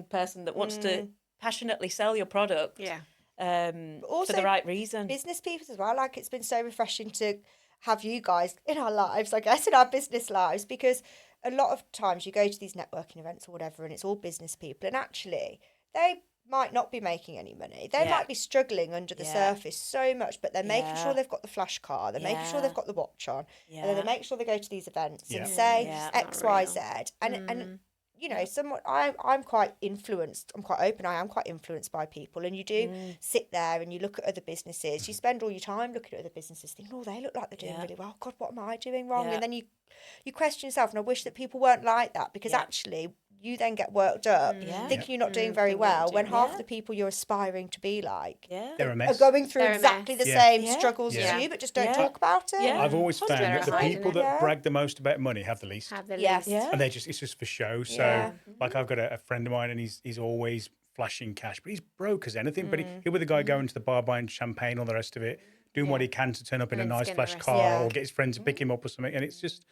person that wants to passionately sell your product. Yeah. For also the right reason. Business people as well. Like it's been so refreshing to have you guys in our lives, I guess, in our business lives, because a lot of times you go to these networking events or whatever and it's all business people and actually they might not be making any money. They might be struggling under the surface so much, but they're making sure they've got the flash car, they're making sure they've got the watch on, and then they make sure they go to these events and say X, Y, Z. And you know, somewhat I'm quite influenced. I'm quite open. I am quite influenced by people. And you do sit there and you look at other businesses. You spend all your time looking at other businesses, thinking, oh, they look like they're doing really well. God, what am I doing wrong? Yeah. And then you question yourself. And I wish that people weren't like that, because actually you then get worked up thinking you're not doing very well when half the people you're aspiring to be like They're a are mess. going through They're a exactly the mess. same Yeah. struggles Yeah. as you, but just don't Yeah. talk about it. Yeah. I've always found that the hiding people it. that Yeah. brag the most about money have the least. Have the Yes. least. Yeah. And it's just for show. So, Yeah. like, I've got a friend of mine, and he's always flashing cash, but he's broke as anything. But he'll be the guy going to the bar buying champagne, all the rest of it, doing what he can to turn up in a And then nice spend the flash rest. car Yeah. or get his friends to pick him up or something. And it's just,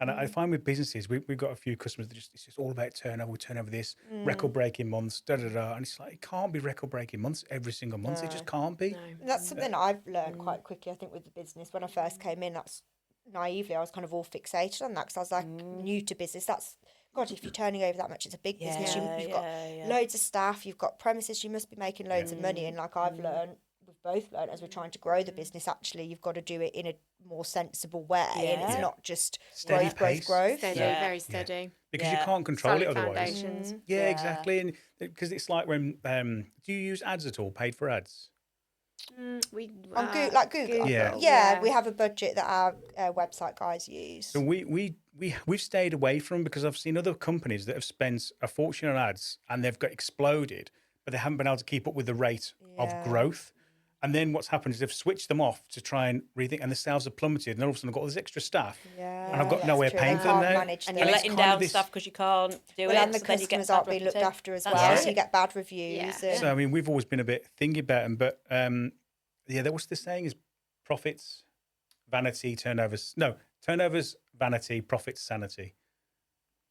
and I find with businesses, we've got a few customers that it's just all about turnover. We turn over this record breaking months, and it's like, it can't be record breaking months every single month. It just can't be. And that's something I've learned quite quickly, I think, with the business. When I first came in, that's naively, I was kind of all fixated on that because I was like new to business. That's, God, if you're turning over that much, it's a big business. You've got loads of staff, you've got premises, you must be making loads of money. And like I've learned with both learned as we're trying to grow the business. Actually, you've got to do it in a more sensible way, and it's Yeah. not just Steady growth, growth, pace. growth. Steady, Yeah. very steady. Because you Yeah. can't control it Solid otherwise. foundations. Yeah, Yeah. exactly. And because it's like when do you use ads at all? Paid for ads? We On Google. Yeah. Yeah, we have a budget that our website guys use. So we've stayed away from, because I've seen other companies that have spent a fortune on ads and they've got exploded, but they haven't been able to keep up with the rate of growth. And then what's happened is they've switched them off to try and rethink, and the sales have plummeted. And all of a sudden I've got all this extra staff, and I've got that's no way of true. paying They for them can't now. manage And them. you're it's letting kind of down this- stuff because you can't do Well, it. and the so then you get customers bad aren't being looked reputation. after as That's well, it. so you get bad reviews. Yeah. And So I mean, we've always been a bit thingy about them, but what's the saying is profits, vanity, turnovers. No, turnovers, vanity, profits, sanity.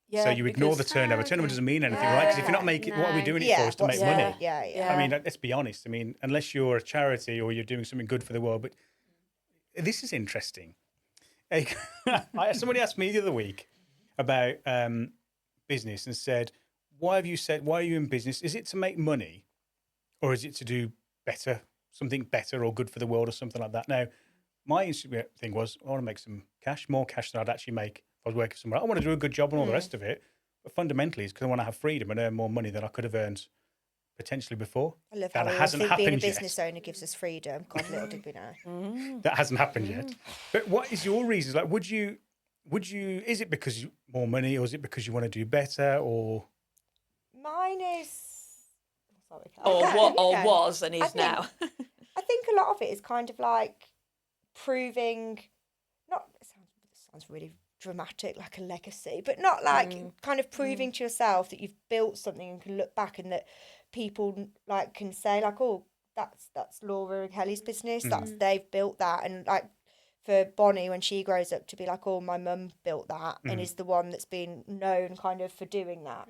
Yeah, So you ignore the because- turnover. Turnover doesn't mean anything, right? Because if you're not making, what are we No. doing it yeah, for? Is to make what's- money. Yeah. I mean, let's be honest. I mean, unless you're a charity or you're doing something good for the world, but this is interesting. Somebody asked me the other week about business and said, why are you in business? Is it to make money, or is it to do better, something better or good for the world or something like that? Now, my instant thing was, I want to make some cash, more cash than I'd actually make if I was working somewhere. I want to do a good job and all the rest of it. But fundamentally, it's because I want to have freedom and earn more money than I could have earned potentially before. I love That how we all hasn't think being a happened yet. business owner gives us freedom. God, little did we know. That hasn't happened yet. But what is your reasons? Like, would you, is it because more money, or is it because you want to do better, or? Mine is... Sorry, Or Kat. what? Or Okay. was and is I think- now. I think a lot of it is kind of like proving, not, it sounds really dramatic, like a legacy, but not like kind of proving to yourself that you've built something and can look back, and that people like can say like, oh, that's Laura and Kelly's business. They've built that. And like for Bonnie, when she grows up, to be like, oh, my mum built that and is the one that's been known kind of for doing that.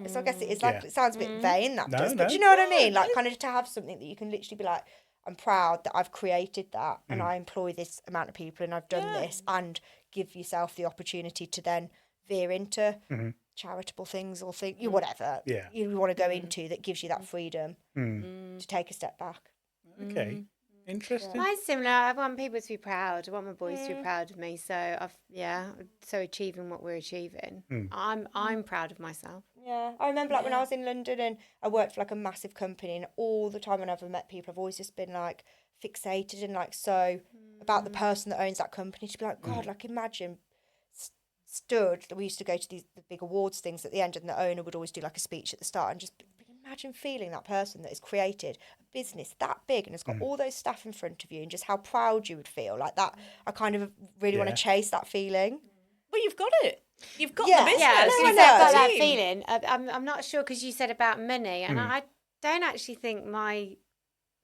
So I guess it is like, Yeah. it sounds a bit vain, that No, does, but no. do you know what I mean? Like kind of to have something that you can literally be like, I'm proud that I've created that and I employ this amount of people and I've done this, and give yourself the opportunity to then veer into charitable things or whatever Yeah. you want to go into that gives you that freedom to take a step back. Okay. Interesting. Mine's similar. I want people to be proud. I want my boys to be proud of me. So so achieving what we're achieving. I'm proud of myself. Yeah, I remember like when I was in London and I worked for like a massive company, and all the time whenever I've met people, I've always just been like fixated and like so about the person that owns that company, to be like, God, like imagine we used to go to the big awards things at the end, and the owner would always do like a speech at the start, and just imagine feeling that person that has created a business that big and has got all those staff in front of you, and just how proud you would feel like that. I kind of really want Yeah. to chase that feeling. But you've got it. You've got Yeah. the business. Yeah, I was I going know. to say I've got that Team. feeling. I'm not sure, because you said about money, and I don't actually think my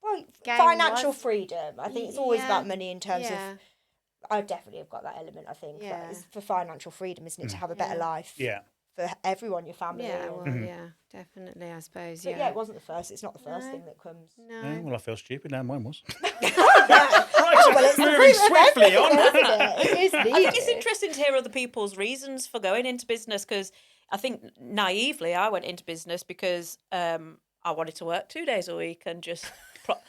Well, Game financial was- freedom. I think it's always Yeah. about money in terms Yeah. of. I definitely have got that element. I think Yeah. it's for financial freedom, isn't it, to have a better life Yeah. for everyone, your family. yeah, and- well, yeah, definitely, I suppose. But yeah, it wasn't the first. It's not the first thing that comes. No. Yeah, well, I feel stupid now. Mine was. Well, it's the Moving root of swiftly everything, on. isn't it? It is I think it's needed. interesting to hear other people's reasons for going into business, because I think naively I went into business because I wanted to work 2 days a week and just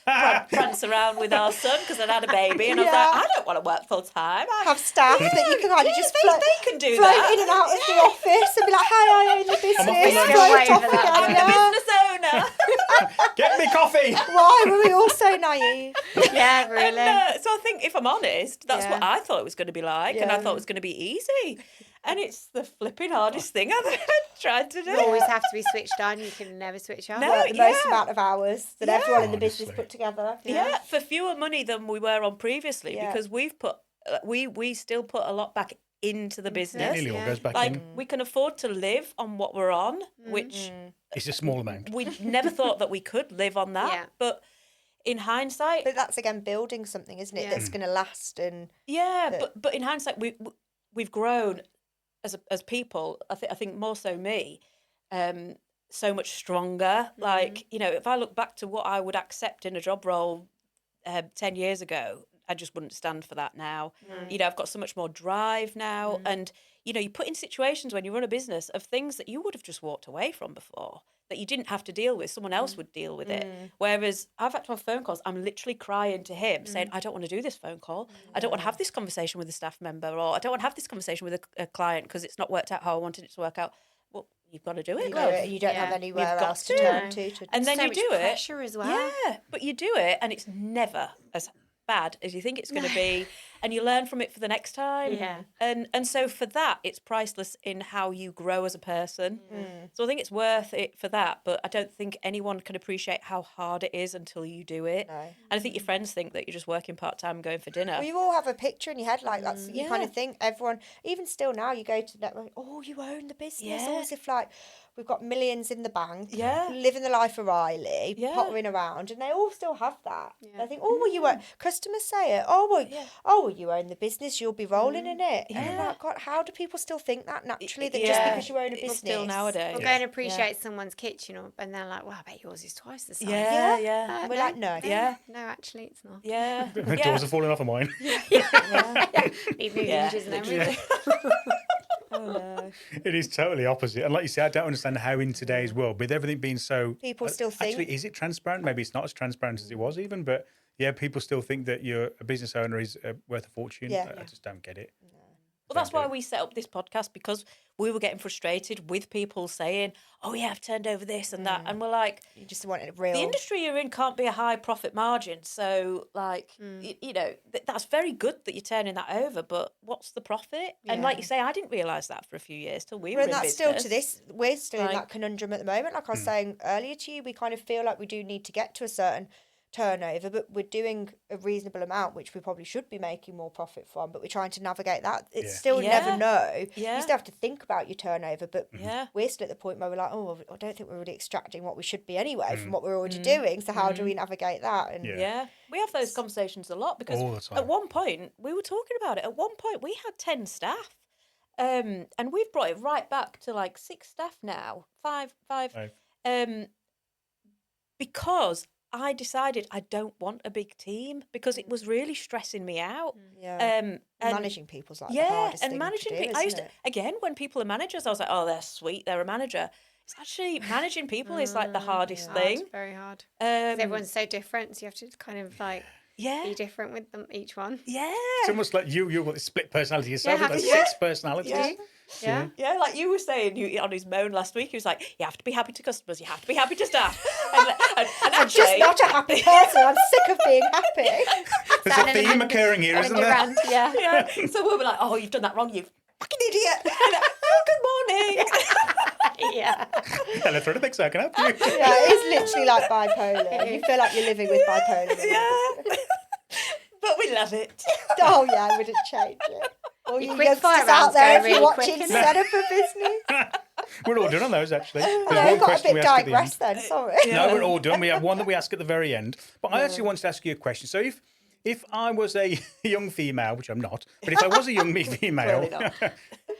prance around with our son, because I'd had a baby, and I was Yeah. like, I don't want to work full time. Have staff that you can kind of just float, they can do float that. in and out of the office and be like, "Hi, I own the business." off the Float wait off for that. again, I'm the yeah. business owner. Get me coffee. Why were we all so naive? Yeah, really. So I think, if I'm honest, that's what I thought it was going to be like, and I Yeah. thought it was going to be easy. And it's the flipping hardest thing I've ever tried to do. You always have to be switched on. You can never switch off. No. Work the most yeah. amount of hours that everyone in the business Honestly. put together. Yeah, for fewer money than we were on previously, Yeah. because we've put we still put a lot back into the business. Nearly all goes back Like in. we can afford to live on what we're on, which It's a small amount. we never thought that we could live on that. Yeah. But in hindsight, But that's again building something, isn't it? Yeah. That's going to last and. yeah. But in hindsight, we've grown as people. I think more so me. So much stronger. Like, if I look back to what I would accept in a job role 10 years ago, I just wouldn't stand for that now. You know, I've got so much more drive now, and you know, you put in situations when you run a business of things that you would have just walked away from before, that you didn't have to deal with. Someone else would deal with it. Whereas I've had to have phone calls. I'm literally crying to him saying, I don't want to do this phone call. I don't want to have this conversation with a staff member, or I don't want to have this conversation with a client because it's not worked out how I wanted it to work out. Well, you've got to do it, You love. do it, and you don't have Yeah. anywhere You've got else to to. turn to. And then so you much do it. pressure as well. Yeah, but you do it, and it's never as bad as you think it's going to be, and you learn from it for the next time. Yeah. And so for that, it's priceless in how you grow as a person. So I think it's worth it for that. But I don't think anyone can appreciate how hard it is until you do it. No. And I think your friends think that you're just working part time and going for dinner. Well, you all have a picture in your head, like that's you kind Yeah. of think everyone. Even still now, you go to network. Oh, you own the business. Yeah. Or as if like we've got millions in the bank. Yeah. Living the life of Riley, Yeah. pottering around, and they all still have that. They think, oh, well, you own. Customers say it. Oh, well, you own the business. You'll be rolling in it. And I'm like, God, how do people still think that naturally? That just Yeah. because you own a People business, still nowadays. Or go and appreciate someone's kitchen, and they're like, "Well, I bet yours is twice the size." Yeah, yeah. And we're like, no. Yeah. No, actually, it's not. Yeah. The doors are falling off of mine. Need new Yeah. hinges and everything. Oh no. It is totally opposite. And like you say, I don't understand how in today's world, with everything being so... People still think- Actually, is it transparent? Maybe it's not as transparent as it was even, but yeah, people still think that you're a business owner is worth a fortune. Yeah. I just don't get it. Well, that's why we set up this podcast, because we were getting frustrated with people saying, "Oh yeah, I've turned over this and that," and we're like, You just want it real. the industry you're in can't be a high profit margin. So, like, you know, that's very good that you're turning that over, but what's the profit? And like you say, I didn't realise that for a few years till we were And in that's business. still to this. We're still in Like- that conundrum at the moment. Like I was saying earlier to you, we kind of feel like we do need to get to a certain turnover, but we're doing a reasonable amount, which we probably should be making more profit from. But we're trying to navigate that. It's still never Yeah. know. Yeah. You still have to think about your turnover, but Yeah. we're still at the point where we're like, oh, I don't think we're really extracting what we should be anyway from what we're already doing. So how do we navigate that? And Yeah, we have those conversations a lot because All the time. at one point we were talking about it. At one point we had 10 staff, and we've brought it right back to like 6 staff now, five, because I decided I don't want a big team because it was really stressing me out. yeah, And managing people's like the yeah, hardest and thing managing to do, people. I used isn't to, it? again, when people are managers, I was like, oh, they're sweet, they're a manager. It's actually managing people is like the hardest thing. Hard, very hard. 'Cause Um, everyone's so different, so you have to kind of like yeah, be different with them, each one. yeah. It's almost like you've got this split personality yourself. Yeah, You've got have you? 6 personalities. Yeah. Yeah, like you were saying on his moan last week, he was like, you have to be happy to customers, you have to be happy to staff. and I'm just actually, not a happy person. I'm sick of being happy. There's a theme occurring here, isn't there? Rant, yeah. yeah. So we were like, oh, you've done that wrong, you fucking idiot. And like, oh, good morning. Yeah. Helen, throw the big can I help you? Yeah, it is literally like bipolar. You feel like you're living with bipolar. Yeah. But we love it. Oh yeah, I wouldn't change it. All you quick fire youngsters out rounds there, go if you're really quick, watching innit? Set Up a Business. We're all done on those, actually. There's Yeah, one got a question bit we ask at the end. digressed then, sorry. No, we're all done. We have one that we ask at the very end. But I actually wanted to ask you a question. So if I was a young female, which I'm not, but if I was a young female Clearly not.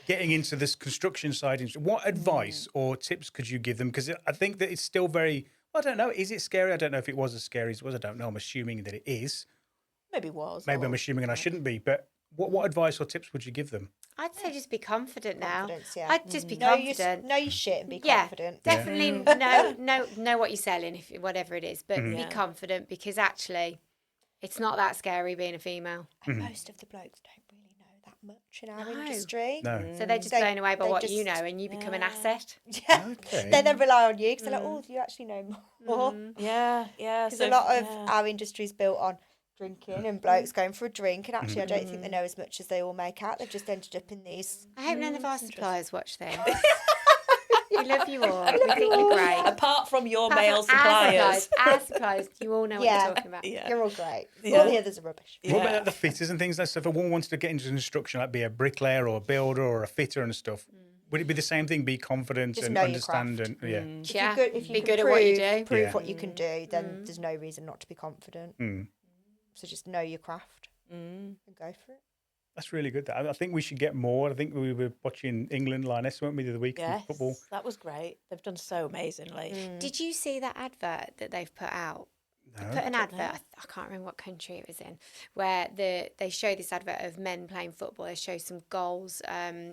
getting into this construction side, what advice or tips could you give them? Because I think that it's still very, I don't know, is it scary? I don't know if it was as scary as it was. I don't know. I'm assuming that it is. Maybe was. Maybe I'm assuming and I shouldn't be. But what advice or tips would you give them? I'd say just be confident now. Confidence, yeah. I'd just be Know confident. your shit and be Yeah, confident. definitely know what you're selling, if whatever it is, but be Yeah. confident, because actually, it's not that scary being a female. And most of the blokes don't really know that much in our No. industry. No. So they're just They- blown away by they what you just- know, and you become an asset. Yeah. Okay. They then rely on you because they're like, oh, do you actually know more? Yeah, yeah. Because a lot of our industry is built on drinking and blokes going for a drink, and actually I don't think they know as much as they all make out. They've just ended up in these. I hope none of our suppliers watch this. We love you all. We think you're great. Apart from your Apart male from suppliers. Our suppliers, you all know what Yeah. you're talking about. Yeah. You're all great. Yeah. All the others are rubbish. What about the fitters and things like stuff? If one wanted to get into construction, like be a bricklayer or a builder or a fitter and stuff, would it be the same thing? Be confident Just and know your understand craft. and yeah. Yeah. If you Be can good prove, at what you do. Prove Yeah. what you can do, then there's no reason not to be confident. So just know your craft and go for it. That's really good. I think we should get more. I think we were watching England Lioness, weren't we, the other week? Yes, Football. that was great. They've done so amazingly. Did you see that advert that they've put out? put an advert. I can't remember what country it was in, where they show this advert of men playing football. They show some goals,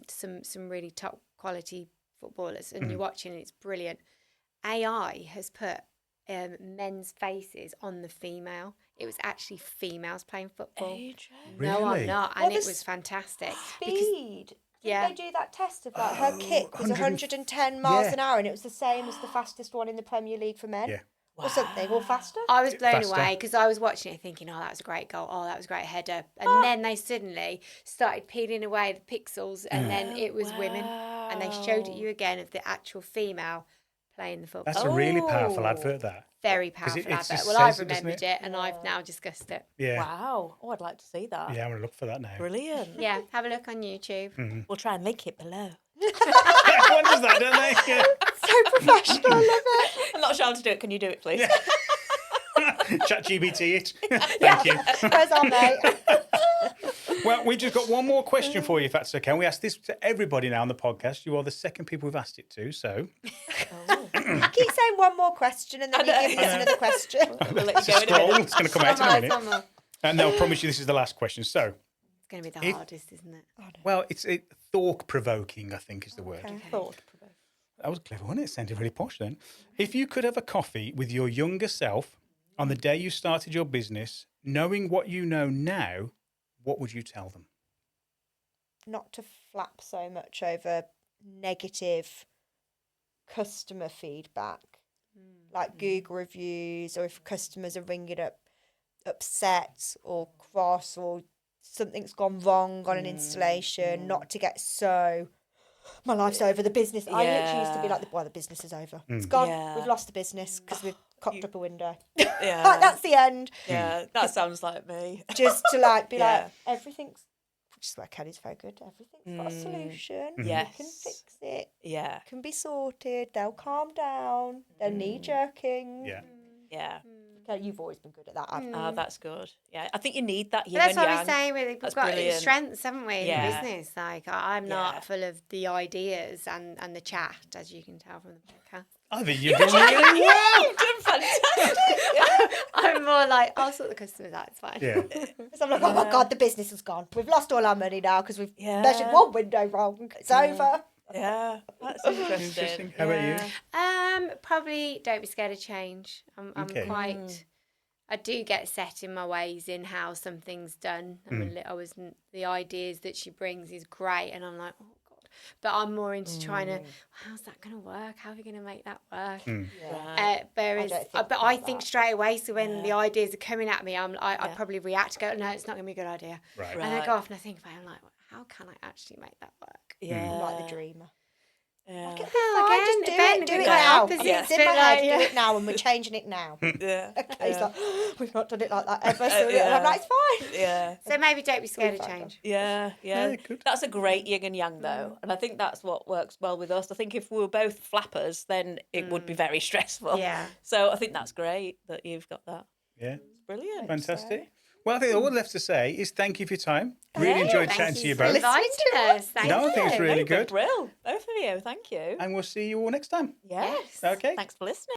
some really top quality footballers, and you're watching, and it's brilliant. AI has put men's faces on the female. It was actually females playing football. No, I'm Really? not, and it was fantastic. Speed. Yeah. Didn't they do that test of like her kick was 110 miles an hour, and it was the same as the fastest one in the Premier League for men? Yeah. Or something, or faster? I was blown Faster. away because I was watching it thinking, oh, that was a great goal. Oh, that was a great header. And then they suddenly started peeling away the pixels, and then it was women. And they showed it you again of the actual female playing the football. That's a really powerful advert, that. Very 'Cause powerful it advert. just Well, I've says it, doesn't remembered it? it, and I've now discussed it. Yeah. Wow. Oh, I'd like to see that. Yeah, I'm going to look for that now. Brilliant. Yeah, have a look on YouTube. We'll try and link it below. Everyone does that, don't they? Yeah. So professional, I love it. I'm not sure how to do it. Can you do it, please? Chat GBT it. Thank you. Where's our mate? Well, we just got one more question for you, if that's okay. We ask this to everybody now on the podcast. You are the second people we've asked it to, so I keep saying one more question, and then you give us another question. We'll let it's you a go in a scroll. minute. It's going to come out in a minute. One more. And they'll promise you this is the last question. So, It's going to be the hardest, isn't it? well, it's thought-provoking, I think is the word. Thought-provoking. That was clever, wasn't it? It sounded really posh then. If you could have a coffee with your younger self on the day you started your business, knowing what you know now, what would you tell them? Not to flap so much over negative customer feedback, like Google reviews, or if customers are ringing up upset or cross, or something's gone wrong on an installation, not to get so, my life's over, the business. I literally used to be like, well, the business is over. It's gone. Yeah. We've lost the business because we've cocked up a window. Yeah. That's the end. Yeah, that sounds like me. Just to like be Yeah. like, everything's, which is where Kelly's very good, everything's got a solution. Yes. We can fix it. Yeah, Can be sorted. They'll calm down. They're knee jerking. Yeah. yeah. Okay, you've always been good at that. Oh, that's good. Yeah, I think you need that. But Yin that's and what yang. we're saying. We've That's got brilliant. strengths, haven't we, in Yeah. business? Like, I'm not Yeah. full of the ideas and the chat, as you can tell from the podcast. I think you've done really well. You've done fantastic. I'm more like, I'll sort the customers out, it's fine. Yeah. So I'm like, oh my God, the business is gone. We've lost all our money now because we've Yeah. measured one window wrong. It's over. Yeah, that's interesting. Interesting. How about you? Probably don't be scared of change. I'm Okay. quite. I do get set in my ways in how something's done. The ideas that she brings is great, and I'm like, oh God. But I'm more into trying to, how's that going to work? How are we going to make that work? Right. Whereas, I don't think but about I think that. straight away. So when the ideas are coming at me, I probably react. Go, no, it's not going to be a good idea. Right. And I go off and I think about it. I'm like, how can I actually make that work? Yeah. I'm like the dreamer. Yeah. Fine, again, just do again, it. Do we've it got now. opposites, It's in but my head. like, Do it now, and we're changing it now. Yeah. It's like, we've not done it like that ever. So and I'm like, it's fine. Yeah. So maybe don't be scared of Fine. change. Yeah, yeah. Yeah, good. That's a great yin and yang, though. And I think that's what works well with us. I think if we were both flappers, then it would be very stressful. Yeah. So I think that's great that you've got that. Yeah. Brilliant. Fantastic. Well, I think all left to say is thank you for your time. Really enjoyed chatting to you for both. inviting us. Thank No, I you. think it's really good. Brill. Both of you. Thank you. And we'll see you all next time. Yes. Okay. Thanks for listening.